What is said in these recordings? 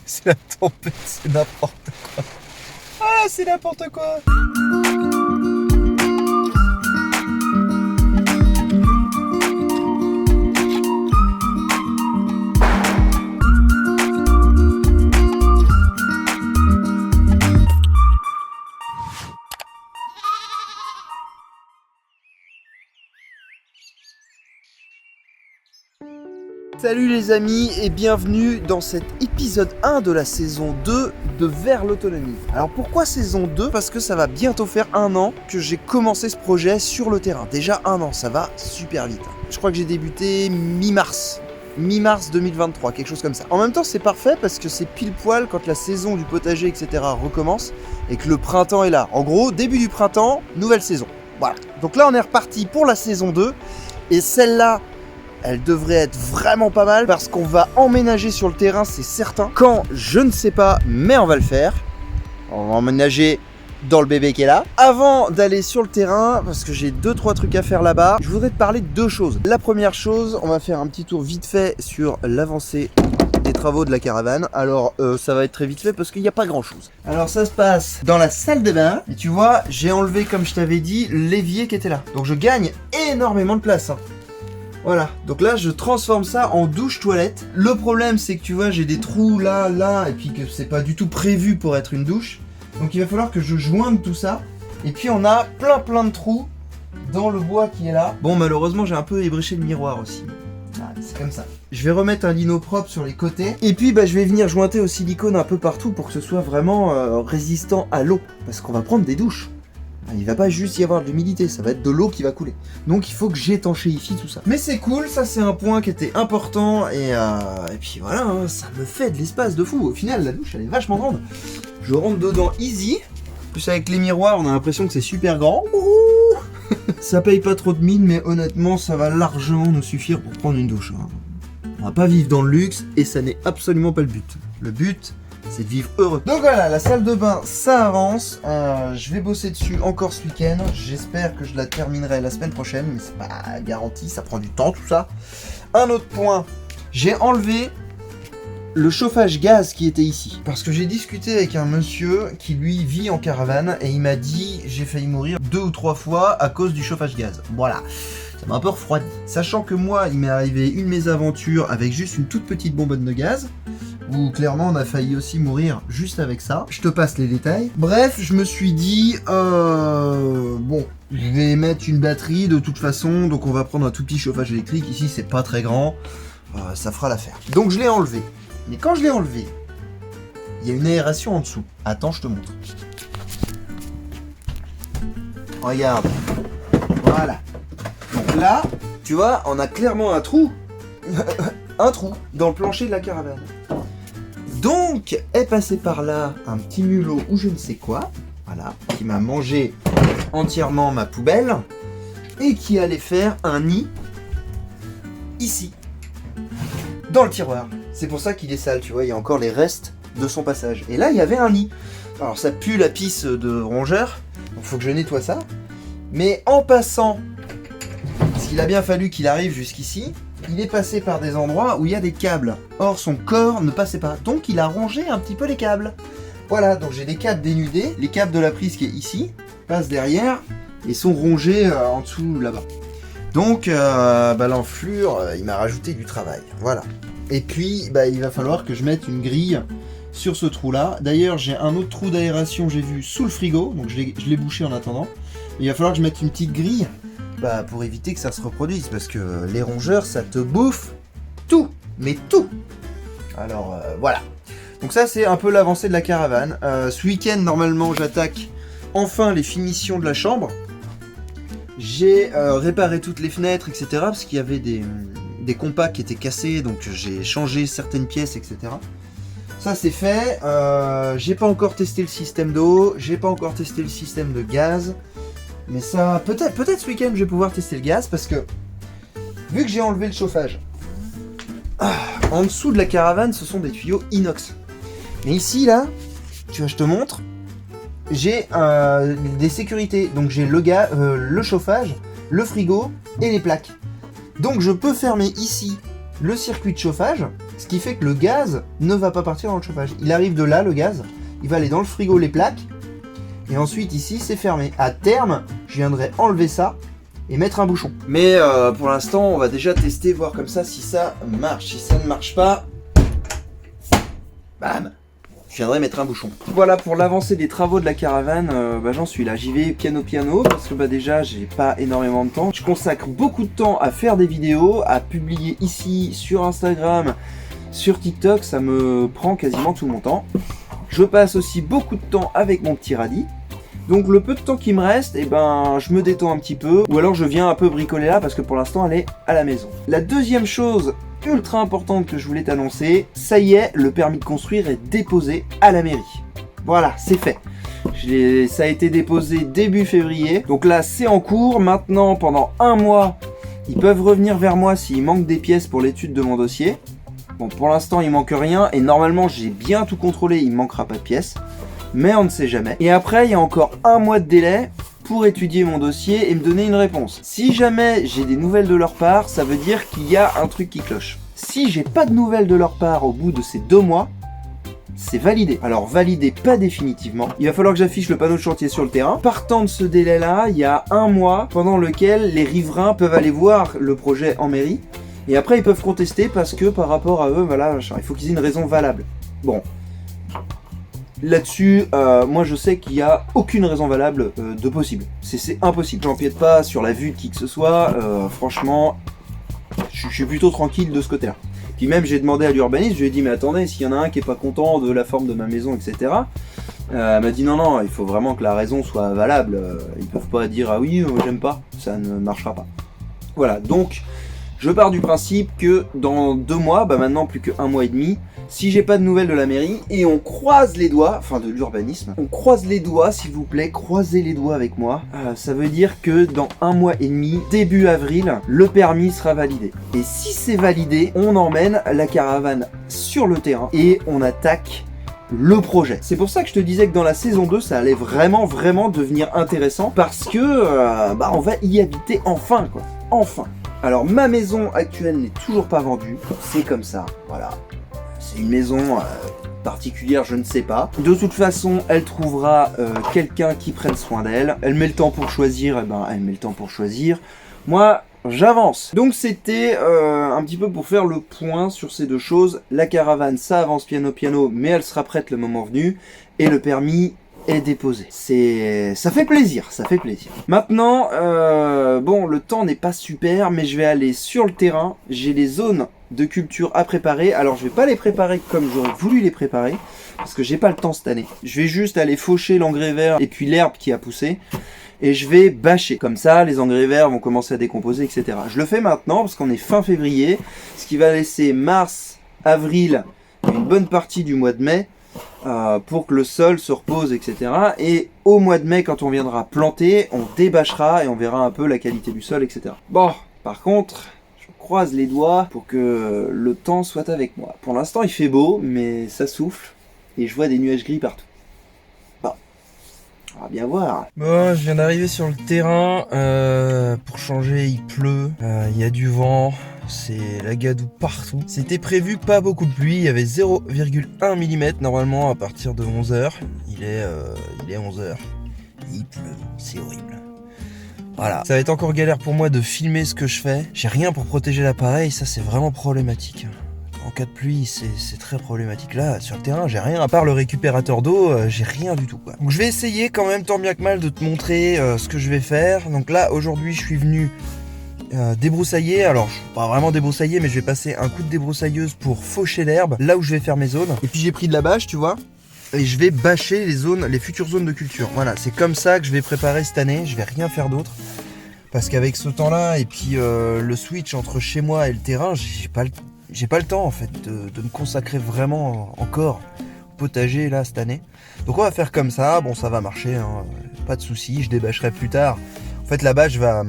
C'est la tempête, c'est n'importe quoi. Ah, c'est n'importe quoi. Salut les amis et bienvenue dans cet épisode 1 de la saison 2 de Vers l'autonomie. Alors pourquoi saison 2 ? Parce que ça va bientôt faire 1 an que j'ai commencé ce projet sur le terrain. Déjà 1 an, ça va super vite. Je crois que j'ai débuté mi-mars 2023, quelque chose comme ça. En même temps c'est parfait parce que c'est pile poil quand la saison du potager etc. recommence et que le printemps est là. En gros, début du printemps, nouvelle saison. Voilà. Donc là on est reparti pour la saison 2 et celle-là, elle devrait être vraiment pas mal parce qu'on va emménager sur le terrain, c'est certain. Quand, je ne sais pas, mais on va le faire. On va emménager dans le bébé qui est là. Avant d'aller sur le terrain, parce que j'ai 2-3 trucs à faire là-bas, je voudrais te parler de 2 choses. La première chose, on va faire un petit tour vite fait sur l'avancée des travaux de la caravane. Alors ça va être très vite fait parce qu'il n'y a pas grand chose. Alors ça se passe dans la salle de bain. Et tu vois, j'ai enlevé, comme je t'avais dit, l'évier qui était là. Donc je gagne énormément de place, hein. Voilà, donc là je transforme ça en douche-toilette. Le problème c'est que tu vois j'ai des trous là, et puis que c'est pas du tout prévu pour être une douche. Donc il va falloir que je joigne tout ça. Et puis on a plein de trous dans le bois qui est là. Bon malheureusement j'ai un peu ébréché le miroir aussi. Ah, c'est comme ça. Je vais remettre un lino propre sur les côtés. Et puis je vais venir jointer au silicone un peu partout pour que ce soit vraiment résistant à l'eau. Parce qu'on va prendre des douches. Il va pas juste y avoir de l'humidité, ça va être de l'eau qui va couler. Donc il faut que j'étanchéifie tout ça. Mais c'est cool, ça c'est un point qui était important. Et puis voilà, hein, ça me fait de l'espace de fou. Au final, la douche elle est vachement grande. Je rentre dedans easy. En plus avec les miroirs, on a l'impression que c'est super grand. Ça paye pas trop de mine, mais honnêtement, ça va largement nous suffire pour prendre une douche, hein. On va pas vivre dans le luxe et ça n'est absolument pas le but. Le but, c'est de vivre heureux. Donc voilà, la salle de bain, ça avance. Je vais bosser dessus encore ce week-end. J'espère que je la terminerai la semaine prochaine, mais c'est pas garanti, ça prend du temps tout ça. Un autre point, j'ai enlevé le chauffage gaz qui était ici. Parce que j'ai discuté avec un monsieur qui lui vit en caravane et il m'a dit j'ai failli mourir 2 ou 3 fois à cause du chauffage gaz. Voilà. Ça m'a un peu refroidi. Sachant que moi, il m'est arrivé une mésaventure avec juste une toute petite bonbonne de gaz. Où clairement on a failli aussi mourir juste avec ça. Je te passe les détails. Bref, je me suis dit, bon, je vais mettre une batterie de toute façon, donc on va prendre un tout petit chauffage électrique. Ici c'est pas très grand, ça fera l'affaire. Donc je l'ai enlevé. Mais quand je l'ai enlevé, il y a une aération en dessous. Attends, je te montre. Regarde. Voilà. Donc là, tu vois, on a clairement un trou. Un trou dans le plancher de la caravane. Donc, est passé par là un petit mulot ou je ne sais quoi, voilà, qui m'a mangé entièrement ma poubelle et qui allait faire un nid ici, dans le tiroir. C'est pour ça qu'il est sale, tu vois, il y a encore les restes de son passage. Et là, il y avait un nid. Alors, ça pue la pisse de rongeur, donc faut que je nettoie ça. Mais en passant, parce qu'il a bien fallu qu'il arrive jusqu'ici, il est passé par des endroits où il y a des câbles. Or, son corps ne passait pas. Donc, il a rongé un petit peu les câbles. Voilà, donc j'ai des câbles dénudés. Les câbles de la prise qui est ici passent derrière et sont rongés en dessous là-bas. Donc, l'enflure, il m'a rajouté du travail. Voilà. Et puis, il va falloir que je mette une grille sur ce trou-là. D'ailleurs, j'ai un autre trou d'aération, j'ai vu, sous le frigo. Donc, je l'ai bouché en attendant. Il va falloir que je mette une petite grille. Pour éviter que ça se reproduise, parce que les rongeurs, ça te bouffe tout, mais tout. Alors, voilà. Donc ça, c'est un peu l'avancée de la caravane. Ce week-end, normalement, j'attaque enfin les finitions de la chambre. J'ai réparé toutes les fenêtres, etc., parce qu'il y avait des compas qui étaient cassés, donc j'ai changé certaines pièces, etc. Ça, c'est fait. J'ai pas encore testé le système d'eau, j'ai pas encore testé le système de gaz. Mais ça, peut-être ce week-end je vais pouvoir tester le gaz parce que vu que j'ai enlevé le chauffage, en dessous de la caravane ce sont des tuyaux inox. Mais ici là, tu vois je te montre, j'ai des sécurités. Donc j'ai le chauffage, le frigo et les plaques. Donc je peux fermer ici le circuit de chauffage Ce qui fait que le gaz ne va pas partir dans le chauffage. Il arrive de là, le gaz, il va aller dans le frigo, les plaques, et ensuite ici c'est fermé. À terme, je viendrai enlever ça et mettre un bouchon. Mais pour l'instant, on va déjà tester, voir comme ça si ça marche. Si ça ne marche pas, bam, je viendrai mettre un bouchon. Voilà pour l'avancée des travaux de la caravane, j'en suis là. J'y vais piano parce que déjà j'ai pas énormément de temps. Je consacre beaucoup de temps à faire des vidéos, à publier ici sur Instagram, sur TikTok, ça me prend quasiment tout mon temps. Je passe aussi beaucoup de temps avec mon petit radis. Donc le peu de temps qui me reste, je me détends un petit peu, ou alors je viens un peu bricoler là parce que pour l'instant elle est à la maison. La deuxième chose ultra importante que je voulais t'annoncer, ça y est, le permis de construire est déposé à la mairie. Voilà, c'est fait. Ça a été déposé début février, donc là c'est en cours. Maintenant, pendant 1 mois, ils peuvent revenir vers moi s'il manque des pièces pour l'étude de mon dossier. Bon, pour l'instant il manque rien et normalement j'ai bien tout contrôlé, il ne manquera pas de pièces. Mais on ne sait jamais. Et après, il y a encore 1 mois de délai pour étudier mon dossier et me donner une réponse. Si jamais j'ai des nouvelles de leur part, ça veut dire qu'il y a un truc qui cloche. Si j'ai pas de nouvelles de leur part au bout de ces 2 mois, c'est validé. Alors validé pas définitivement. Il va falloir que j'affiche le panneau de chantier sur le terrain. Partant de ce délai-là, il y a 1 mois pendant lequel les riverains peuvent aller voir le projet en mairie. Et après, ils peuvent contester parce que par rapport à eux, voilà, il faut qu'ils aient une raison valable. Bon. Là-dessus, moi je sais qu'il n'y a aucune raison valable de possible. C'est impossible. J'empiète pas sur la vue de qui que ce soit. Franchement, je suis plutôt tranquille de ce côté-là. Puis même j'ai demandé à l'urbaniste, je lui ai dit mais attendez, s'il y en a un qui est pas content de la forme de ma maison, etc. Elle m'a dit non, il faut vraiment que la raison soit valable. Ils peuvent pas dire ah oui, j'aime pas, ça ne marchera pas. Voilà, donc je pars du principe que dans 2 mois, maintenant plus que 1 mois et demi, si j'ai pas de nouvelles de la mairie, et on croise les doigts, enfin de l'urbanisme, on croise les doigts s'il vous plaît, croisez les doigts avec moi, ça veut dire que dans 1 mois et demi, début avril, le permis sera validé. Et si c'est validé, on emmène la caravane sur le terrain et on attaque le projet. C'est pour ça que je te disais que dans la saison 2, ça allait vraiment devenir intéressant, parce que on va y habiter enfin, quoi. Enfin. Alors ma maison actuelle n'est toujours pas vendue, c'est comme ça, voilà. C'est une maison particulière, je ne sais pas. De toute façon, elle trouvera quelqu'un qui prenne soin d'elle. Elle met le temps pour choisir, elle met le temps pour choisir. Moi, j'avance. Donc c'était un petit peu pour faire le point sur ces 2 choses. La caravane, ça avance piano, mais elle sera prête le moment venu. Et le permis est déposé. Ça fait plaisir, ça fait plaisir. Maintenant, le temps n'est pas super, mais je vais aller sur le terrain. J'ai les zones de culture à préparer. Alors je vais pas les préparer comme j'aurais voulu les préparer, parce que j'ai pas le temps cette année. Je vais juste aller faucher l'engrais vert et puis l'herbe qui a poussé. Et je vais bâcher. Comme ça, les engrais verts vont commencer à décomposer, etc. Je le fais maintenant parce qu'on est fin février, ce qui va laisser mars, avril, une bonne partie du mois de mai, pour que le sol se repose, etc. Et au mois de mai, quand on viendra planter, on débâchera et on verra un peu la qualité du sol, etc. Bon, par contre, je croise les doigts pour que le temps soit avec moi. Pour l'instant, il fait beau, mais ça souffle et je vois des nuages gris partout. Bon, on va bien voir. Bon, je viens d'arriver sur le terrain. Pour changer, il pleut. Il y a du vent. C'est la gadoue partout. C'était prévu pas beaucoup de pluie. Il y avait 0,1 mm normalement à partir de 11h. Il est 11h. Il pleut. C'est horrible. Voilà. Ça va être encore galère pour moi de filmer ce que je fais. J'ai rien pour protéger l'appareil. Ça, c'est vraiment problématique. En cas de pluie, c'est très problématique. Là, sur le terrain, j'ai rien à part le récupérateur d'eau. J'ai rien du tout, quoi. Donc, je vais essayer quand même tant bien que mal de te montrer ce que je vais faire. Donc là, aujourd'hui, je suis venu débroussailler. Alors, je suis pas vraiment débroussailler, mais je vais passer un coup de débroussailleuse pour faucher l'herbe là où je vais faire mes zones. Et puis j'ai pris de la bâche, tu vois. Et je vais bâcher les futures zones de culture. Voilà, c'est comme ça que je vais préparer cette année. Je vais rien faire d'autre. Parce qu'avec ce temps-là, et puis le switch entre chez moi et le terrain, j'ai pas le temps en fait de me consacrer vraiment encore au potager là cette année. Donc on va faire comme ça. Bon, ça va marcher, hein. Pas de souci. Je débâcherai plus tard. En fait, la bâche va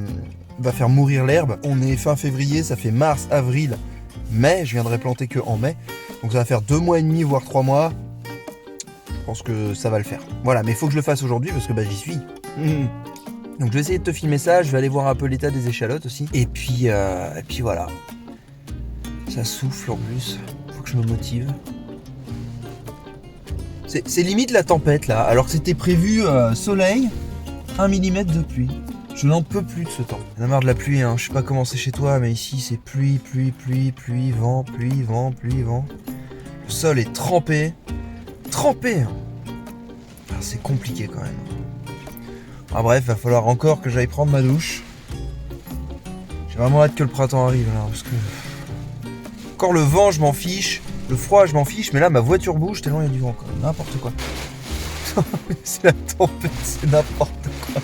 faire mourir l'herbe. On est fin février, ça fait mars, avril, mai. Je viendrai planter que en mai. Donc ça va faire 2 mois et demi, voire 3 mois. Je pense que ça va le faire. Voilà, mais il faut que je le fasse aujourd'hui parce que j'y suis. Donc je vais essayer de te filmer ça. Je vais aller voir un peu l'état des échalotes aussi. Et puis voilà. Ça souffle en plus. Faut je me motive. C'est limite la tempête là, alors que c'était prévu soleil, 1 mm de pluie. Je n'en peux plus de ce temps. Il y en a marre de la pluie, hein. Je sais pas comment c'est chez toi, mais ici c'est pluie, vent. Le sol est trempé. Hein. Ah, c'est compliqué quand même. Ah bref, va falloir encore que j'aille prendre ma douche. J'ai vraiment hâte que le printemps arrive là, parce que... Encore le vent, je m'en fiche. Le froid, je m'en fiche, mais là ma voiture bouge tellement il y a du vent quoi. N'importe quoi. C'est la tempête, c'est n'importe quoi.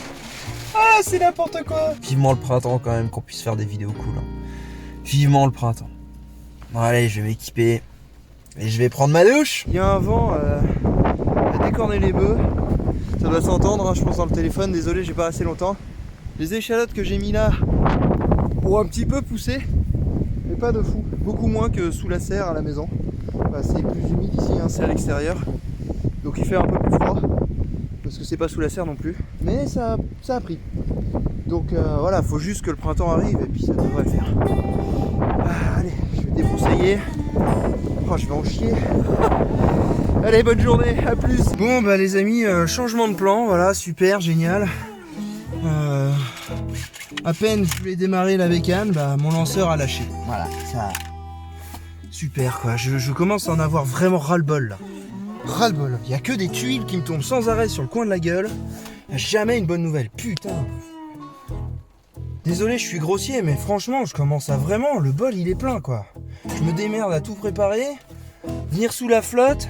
Ah, c'est n'importe quoi. Vivement le printemps quand même, qu'on puisse faire des vidéos cool. Hein. Vivement le printemps. Bon allez, je vais m'équiper. Et je vais prendre ma douche. Il y a un vent à décorner les bœufs. Ça doit s'entendre, hein, je pense dans le téléphone. Désolé, j'ai pas resté longtemps. Les échalotes que j'ai mis là ont un petit peu poussé. Mais pas de fou. Beaucoup moins que sous la serre à la maison. Bah, c'est plus humide ici, hein, c'est à l'extérieur. Donc il fait un peu plus froid. Parce que c'est pas sous la serre non plus. Mais ça a pris. Donc voilà, faut juste que le printemps arrive et puis ça devrait le faire. Ah, allez, je vais débroussailler. Oh, je vais en chier. Allez, bonne journée, à plus. Bon bah les amis, changement de plan, voilà, super, génial. À peine je voulais démarrer la bécane, bah mon lanceur a lâché. Voilà, ça... Super quoi, je commence à en avoir vraiment ras-le-bol là. Ras-le-bol, il y a que des tuiles qui me tombent sans arrêt sur le coin de la gueule. Jamais une bonne nouvelle, putain. Désolé, je suis grossier, mais franchement, je commence à vraiment... Le bol, il est plein, quoi. Je me démerde à tout préparer, venir sous la flotte,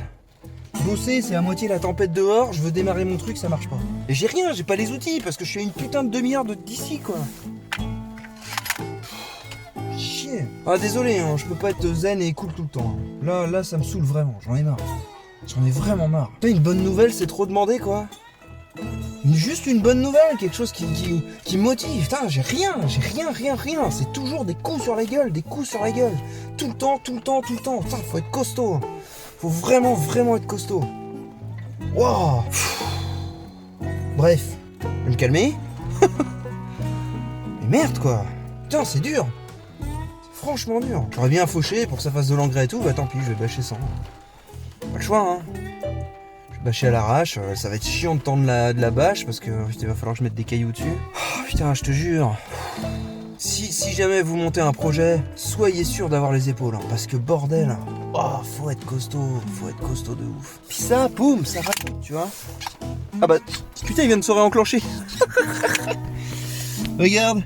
bosser, c'est à moitié la tempête dehors, je veux démarrer mon truc, ça marche pas. Et j'ai rien, j'ai pas les outils, parce que je suis à une putain de demi-heure d'ici, quoi. Chier. Ah, désolé, hein, je peux pas être zen et cool tout le temps. Hein. Là, ça me saoule vraiment, j'en ai marre. J'en ai vraiment marre. Putain, une bonne nouvelle, c'est trop demandé, quoi. Juste une bonne nouvelle, quelque chose qui me motive. Putain, j'ai rien. C'est toujours des coups sur la gueule. Tout le temps. Putain, faut être costaud. Faut vraiment être costaud. Wow. Bref, je vais me calmer. Mais merde, quoi. Putain, c'est dur. C'est franchement dur. J'aurais bien fauché pour que ça fasse de l'engrais et tout. Bah tant pis, je vais bâcher sans. Pas le choix, hein. Bâcher à l'arrache, ça va être chiant de tendre de la bâche parce que il va falloir que je mette des cailloux dessus. Oh, putain, je te jure. Si jamais vous montez un projet, soyez sûr d'avoir les épaules, hein, parce que bordel, faut être costaud de ouf. Puis ça, boum, ça va, tu vois. Ah bah, putain, il vient de se réenclencher. Regarde,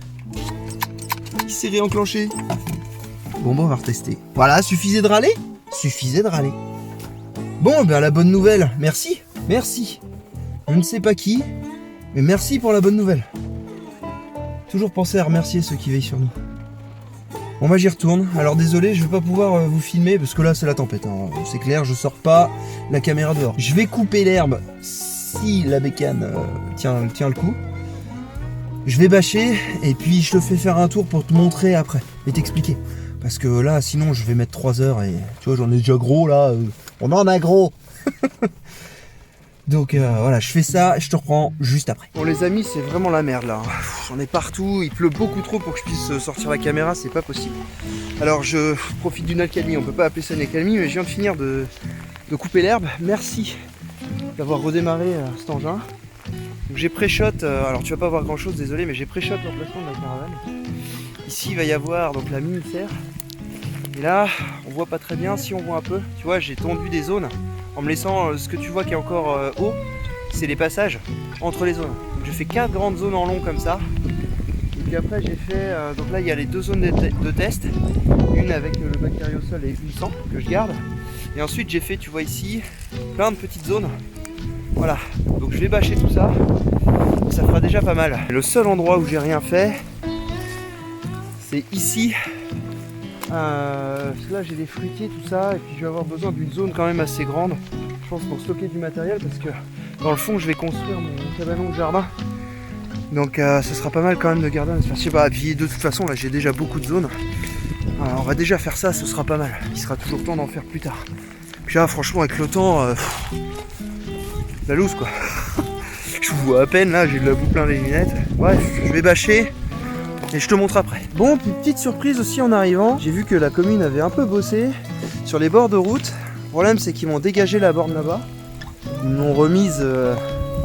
il s'est réenclenché. Bon, on va retester. Voilà, suffisait de râler. Bon, ben la bonne nouvelle, merci. Je ne sais pas qui, mais merci pour la bonne nouvelle. Toujours penser à remercier ceux qui veillent sur nous. Bon bah j'y retourne, alors désolé, je vais pas pouvoir vous filmer parce que là c'est la tempête. Hein. C'est clair, je sors pas la caméra dehors. Je vais couper l'herbe si la bécane tient le coup. Je vais bâcher et puis je te fais faire un tour pour te montrer après et t'expliquer. Parce que là, sinon, je vais mettre 3 heures et tu vois, j'en ai déjà gros là. On en a gros. Donc voilà, je fais ça et je te reprends juste après. Bon les amis, c'est vraiment la merde là. J'en ai partout, il pleut beaucoup trop pour que je puisse sortir la caméra, c'est pas possible. Alors je profite d'une accalmie, on peut pas appeler ça une accalmie, mais je viens de finir de couper l'herbe. Merci d'avoir redémarré cet engin. J'ai pré-shot, alors tu vas pas voir grand chose, désolé, mais j'ai pré-shot l'emplacement de la caravane. Ici il va y avoir donc la mini-serre. Et là, on voit pas très bien, si on voit un peu. Tu vois, j'ai tondu des zones en me laissant ce que tu vois qui est encore haut, c'est les passages entre les zones. Donc j'ai fait 4 grandes zones en long comme ça. Et puis après j'ai fait, donc là il y a les 2 zones de test. Une avec le bactériosol et une sans que je garde. Et ensuite j'ai fait, tu vois ici, plein de petites zones. Voilà, donc je vais bâcher tout ça. Ça fera déjà pas mal. Et le seul endroit où j'ai rien fait, c'est ici. Parce que là j'ai des fruitiers, tout ça, et puis je vais avoir besoin d'une zone quand même assez grande, je pense, pour stocker du matériel, parce que dans le fond je vais construire mon cabanon de jardin. Donc ça sera pas mal quand même de garder un espace. Je sais pas, puis de toute façon là j'ai déjà beaucoup de zones. Alors, on va déjà faire ça, ce sera pas mal. Il sera toujours temps d'en faire plus tard. Puis là franchement avec le temps, la loose quoi. Je vous vois à peine là, j'ai de la boue plein les lunettes. Bref, je vais bâcher. Et je te montre après. Bon, petite surprise aussi en arrivant. J'ai vu que la commune avait un peu bossé sur les bords de route. Le problème c'est qu'ils m'ont dégagé la borne là-bas. Ils m'ont remise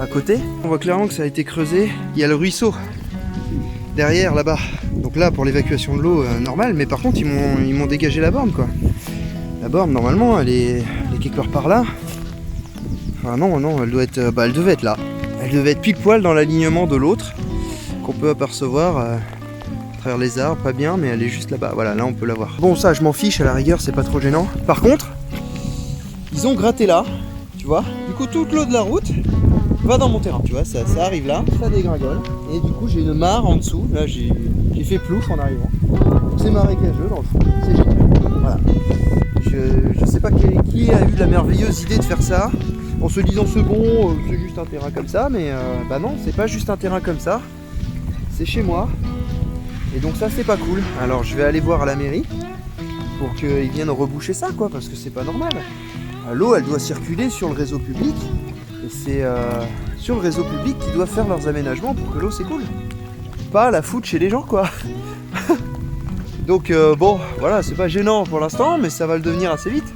à côté. On voit clairement que ça a été creusé. Il y a le ruisseau derrière là-bas. Donc là pour l'évacuation de l'eau normale, mais par contre ils m'ont dégagé la borne quoi. La borne normalement elle est quelque part par là. Ah non, elle doit être. Elle devait être là. Elle devait être pile poil dans l'alignement de l'autre qu'on peut apercevoir à travers les arbres, pas bien, mais elle est juste là-bas. Voilà, là on peut la voir. Bon, ça je m'en fiche, à la rigueur, c'est pas trop gênant. Par contre, ils ont gratté là, tu vois. Du coup, toute l'eau de la route va dans mon terrain, tu vois. Ça arrive là, ça dégringole. Et du coup, j'ai une mare en dessous. Là, j'ai fait plouf en arrivant. Donc, c'est marécageux dans le fond. C'est génial. Voilà. Je sais pas qui a eu la merveilleuse idée de faire ça. En se disant c'est bon, c'est juste un terrain comme ça, mais bah non, c'est pas juste un terrain comme ça, c'est chez moi, et donc ça c'est pas cool. Alors je vais aller voir à la mairie pour qu'ils viennent reboucher ça quoi, parce que c'est pas normal. L'eau elle doit circuler sur le réseau public, et c'est sur le réseau public qu'ils doivent faire leurs aménagements pour que l'eau s'écoule. Pas la foutre chez les gens quoi. Donc bon, voilà, c'est pas gênant pour l'instant, mais ça va le devenir assez vite.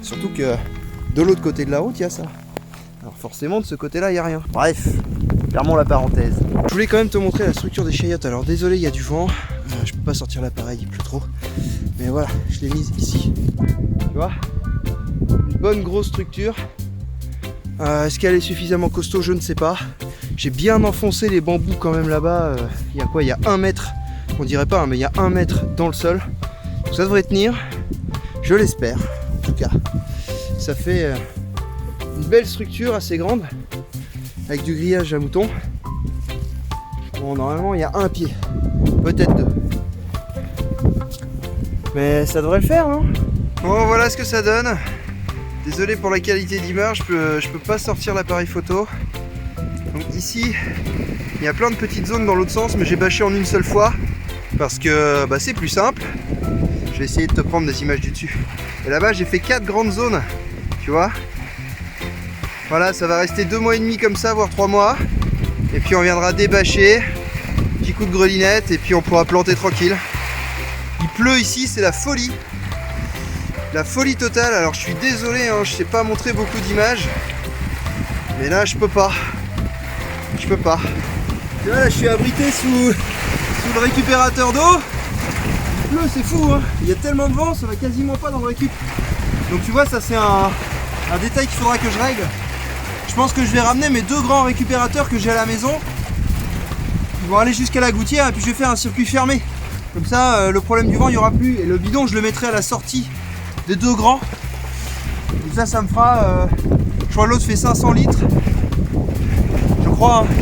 Surtout que de l'autre côté de la route, il y a ça. Alors forcément, de ce côté-là, il n'y a rien. Bref, fermons la parenthèse. Je voulais quand même te montrer la structure des chayotes. Alors désolé, il y a du vent. Je peux pas sortir l'appareil, il pleut trop. Mais voilà, je l'ai mise ici. Tu vois ? Une bonne grosse structure. Est-ce qu'elle est suffisamment costaud ? Je ne sais pas. J'ai bien enfoncé les bambous quand même là-bas. Il y a quoi ? Il y a 1 mètre. On dirait pas, hein, mais il y a 1 mètre dans le sol. Donc ça devrait tenir. Je l'espère, en tout cas. Ça fait une belle structure assez grande avec du grillage à moutons. Bon, normalement il y a 1 pied, peut-être 2, mais ça devrait le faire, non ? Bon, voilà ce que ça donne. Désolé pour la qualité d'image, je peux pas sortir l'appareil photo. Donc ici il y a plein de petites zones dans l'autre sens, mais j'ai bâché en une seule fois parce que c'est plus simple. Je vais essayer de te prendre des images du dessus. Et là-bas j'ai fait 4 grandes zones. Tu vois, voilà, ça va rester 2 mois et demi comme ça, voire 3 mois. Et puis on viendra débâcher, petit coup de grelinette, et puis on pourra planter tranquille. Il pleut ici, c'est la folie. La folie totale. Alors je suis désolé, hein, je sais pas montrer beaucoup d'images. Mais là je peux pas. Je peux pas. Et là je suis abrité sous le récupérateur d'eau. Il pleut, c'est fou, hein. Il y a tellement de vent, ça va quasiment pas dans le récup. Donc tu vois, ça c'est un détail qu'il faudra que je règle. Je pense que je vais ramener mes 2 grands récupérateurs que j'ai à la maison. Ils vont aller jusqu'à la gouttière et puis je vais faire un circuit fermé. Comme ça, le problème du vent, il n'y aura plus. Et le bidon, je le mettrai à la sortie des 2 grands. Donc ça me fera... je crois que l'autre fait 500 litres. Je crois. Hein.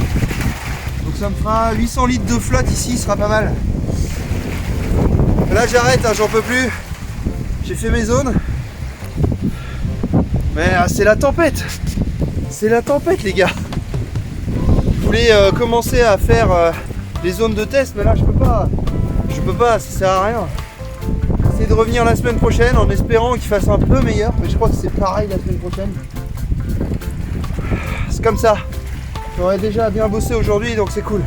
Donc ça me fera 800 litres de flotte ici, ce sera pas mal. Là j'arrête, hein, j'en peux plus. J'ai fait mes zones. Mais c'est la tempête. C'est la tempête les gars. Je voulais commencer à faire les zones de test, mais là je peux pas. Je peux pas, ça sert à rien. J'essaie de revenir la semaine prochaine en espérant qu'il fasse un peu meilleur, mais je crois que c'est pareil la semaine prochaine. C'est comme ça. J'aurais déjà bien bossé aujourd'hui, donc c'est cool.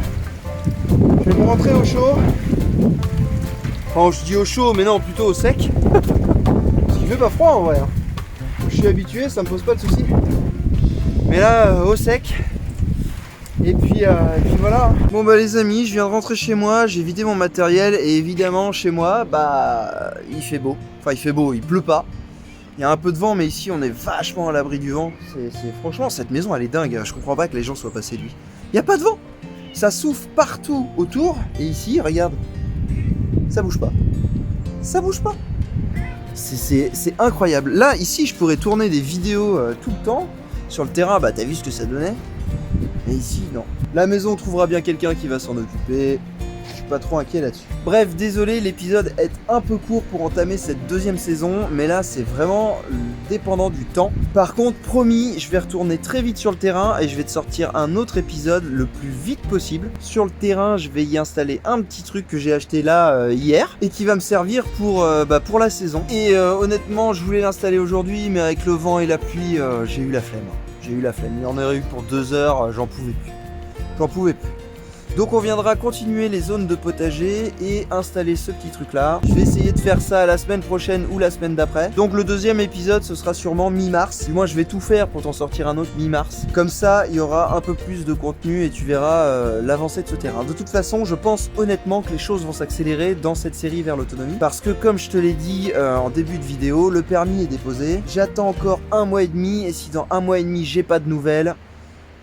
Je vais me rentrer au chaud. Enfin, je dis au chaud, mais non, plutôt au sec. Parce qu'il fait pas froid en vrai. Hein. Je suis habitué, ça me pose pas de soucis. Mais là, au sec. Et puis voilà. Bon bah les amis, je viens de rentrer chez moi, j'ai vidé mon matériel et évidemment chez moi, il fait beau. Enfin il fait beau, il pleut pas. Il y a un peu de vent, mais ici on est vachement à l'abri du vent. Franchement, cette maison elle est dingue. Je comprends pas que les gens soient pas séduits. Il y a pas de vent. Ça souffle partout autour. Et ici, regarde, ça bouge pas. Ça bouge pas. C'est incroyable. Là, ici, je pourrais tourner des vidéos tout le temps. Sur le terrain, t'as vu ce que ça donnait. Et ici, non. La maison trouvera bien quelqu'un qui va s'en occuper. Je suis pas trop inquiet là-dessus. Bref, désolé, l'épisode est un peu court pour entamer cette 2e saison, mais là c'est vraiment dépendant du temps. Par contre, promis, je vais retourner très vite sur le terrain et je vais te sortir un autre épisode le plus vite possible. Sur le terrain, je vais y installer un petit truc que j'ai acheté là hier et qui va me servir pour la saison. Et honnêtement, je voulais l'installer aujourd'hui, mais avec le vent et la pluie, j'ai eu la flemme. J'ai eu la flemme. Il y en aurait eu pour 2 heures, j'en pouvais plus. J'en pouvais plus. Donc on viendra continuer les zones de potager et installer ce petit truc là. Je vais essayer de faire ça la semaine prochaine ou la semaine d'après. Donc le deuxième épisode ce sera sûrement mi-mars. Du moins je vais tout faire pour t'en sortir un autre mi-mars. Comme ça il y aura un peu plus de contenu et tu verras l'avancée de ce terrain. De toute façon je pense honnêtement que les choses vont s'accélérer dans cette série vers l'autonomie. Parce que comme je te l'ai dit en début de vidéo, le permis est déposé. J'attends encore 1 mois et demi et si dans 1 mois et demi j'ai pas de nouvelles,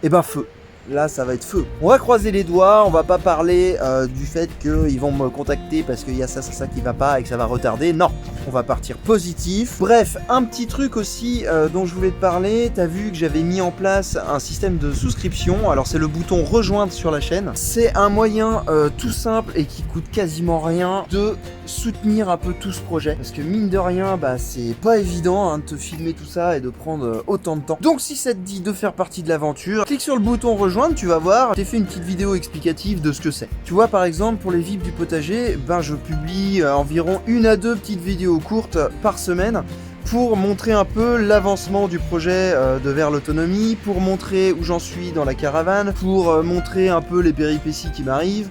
et ben feu. Là ça va être feu. On va croiser les doigts, on va pas parler du fait qu'ils vont me contacter parce qu'il y a ça qui va pas et que ça va retarder. Non, on va partir positif. Bref, un petit truc aussi dont je voulais te parler. T'as vu que j'avais mis en place un système de souscription. Alors c'est le bouton rejoindre sur la chaîne. C'est un moyen tout simple et qui coûte quasiment rien de soutenir un peu tout ce projet. Parce que mine de rien, bah c'est pas évident de te filmer tout ça et de prendre autant de temps. Donc si ça te dit de faire partie de l'aventure, clique sur le bouton rejoindre. Tu vas voir, j'ai fait une petite vidéo explicative de ce que c'est. Tu vois par exemple pour les VIP du potager, je publie environ 1 à 2 petites vidéos courtes par semaine pour montrer un peu l'avancement du projet de vers l'autonomie, pour montrer où j'en suis dans la caravane, pour montrer un peu les péripéties qui m'arrivent,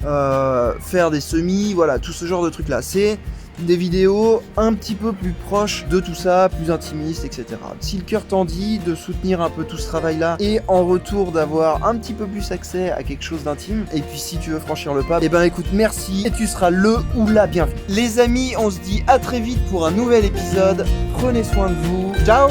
faire des semis, voilà, tout ce genre de trucs là. C'est des vidéos un petit peu plus proches de tout ça, plus intimistes, etc. Si le cœur t'en dit de soutenir un peu tout ce travail-là et en retour d'avoir un petit peu plus accès à quelque chose d'intime, et puis si tu veux franchir le pas, et écoute, merci et tu seras le ou la bienvenue. Les amis, on se dit à très vite pour un nouvel épisode. Prenez soin de vous. Ciao!